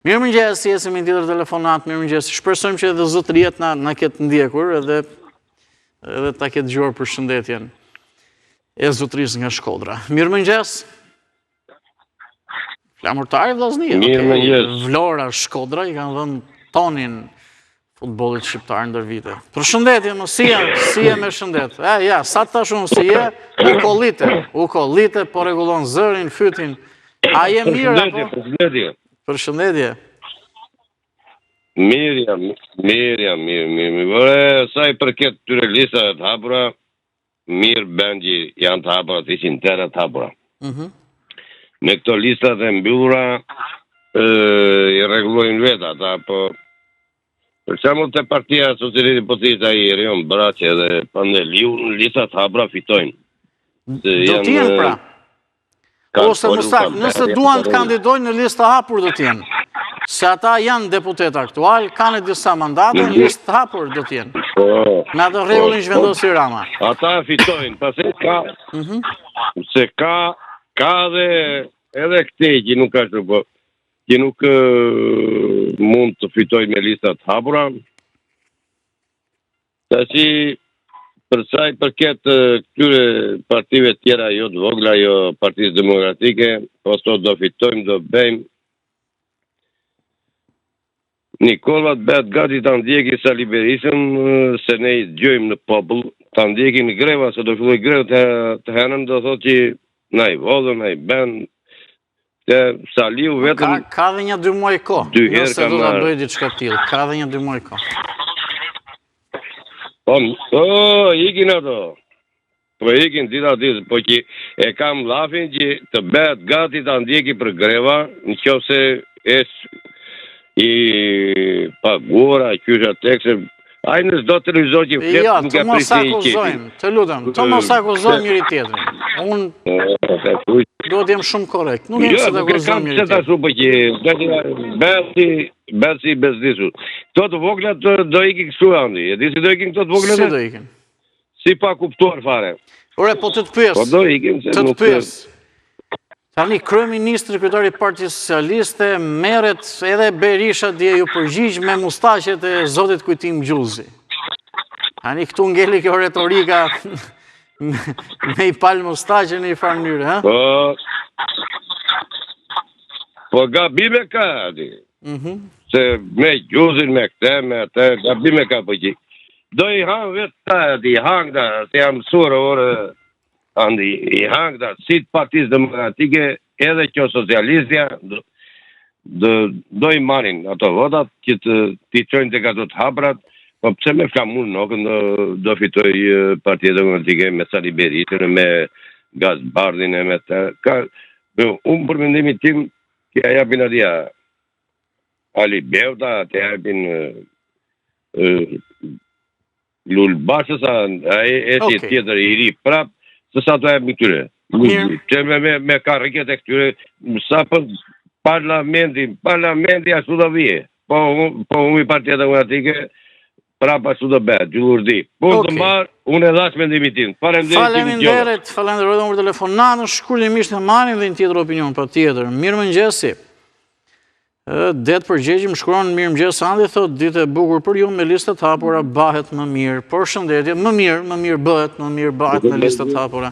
Mirë mëngjes, si jesim një tjetër telefonat, mirë mëngjes. Shpresojmë që edhe zotëriet na ketë ndjekur edhe ta ketë dëgjuar për shëndetjen e zotërisë nga Shkodra. Mirë mëngjes. Flamurtari vllaznia. Mirë mëngjes. Vlora Shkodra i kanë dhënë tonin futbollit shqiptar ndër vite. Përshëndetje, mos si je me shëndet. Ja, sa të tash unë si je, u kollite, po rregullon zërin, fytin. A je mirë apo? Përshëndetje. Përshëndetje. Mirë. Sa i përket këtyre listave të hapura, mirë bëndji janë të hapura, të ishin tëra të hapura. Me këto listat e mbyllura, i rregullojnë vetë ata, po për shembull te Partia Socialiste Potista i Erion Braçi dhe Pandeliu, listat të hapura fitojnë. Do t'jenë pra. Ose Mustak, nëse duan të kandidojnë në listë të hapur do t'jenë. Se ata janë deputet aktual, kanë disa mandate, në listë të hapur do t'jenë. Me atë rregullin që vendosi Rama. Ata fitojnë, pasi se ka dhe edhe këtej që nuk ka shumë, që nuk mund të fitojnë me listat të hapura. Tashi për sa i përket këtyre partive tjera, jo të vogla, jo Partisë Demokratike, po sot do fitojmë, do bëjmë. Nikola të bëhet gati të ndjeki Sali Berisën, se ne i dëgjojmë në popull, të ndjeki në greva, se do filloj greva të henën, do thot që na i vodhën, na i ben, te Saliu vetëm... Ka dhe një 2 muaj ko, nëse do të bëjë diçka tillë, ka dhe një 2 muaj ko. Ikin ato. Po ikin dita, po që e kam lafin që të bëhet gati të ndjeki për greva, në qofse i paguara, qysha tekse, ajë nësë do televizor që fletë nga të mos akuzojmë, të lutem, të mos akuzojmë njëri tjetrin. Unë do t'jem shumë korrekt, nuk jem se të akuzojmë njëri tjetrin. Bersi bezdisu. Këto të voglat do ikin kështu andi, e di si do ikin këto të voglat? Si do ikin? Si pa kuptuar fare. Ore, po të të pyes. Tani, kryeministri kryetari i Partisë Socialiste merret edhe Berisha dje ju përgjigj me mustaqet e zotit Kujtim Gjuzi. Tani, këtu ngeli kjo retorika me i pal mustaqe në i farë mënyrë, ha? Po gabime ka, adi. Se me Gjuzin, me këte, me atë, gabime ka përgjigj. Do i hangë vetë ta, i hangë da, se jam mësurë orë, andi i hangë da, si të Partisë Demokratike, edhe kjo socialistja, do i marin ato votat, që t'i qojnë të gato të haprat, po pëse me flamun nokën do fitoj Partia Demokratike me Sali Berisën, me Gazbardin, me të... Unë për mendimi tim, kja japin atia Ali Beuta, kja japin Lulbashës, a e si tjetër i ri prap, se sa të japin këtyre. Që me karriket e këtyre, sa për parlamenti ashtu do vije. Po unë i Partia Demokratike, prapa ashtu do bëhet, gjullurdi. Po të marë, unë e dhash mendimin tim. Faleminderit për telefonatën, shkurtimisht e marrim dhe një tjetër opinion, pa tjetër. Mirë mëngjesi. Det përgjegjim shkruan mirë mëngjes Andi, thot ditë e bukur për ju me listat hapura, bahet më mirë. Përshëndetje, më mirë bëhet me listat hapura.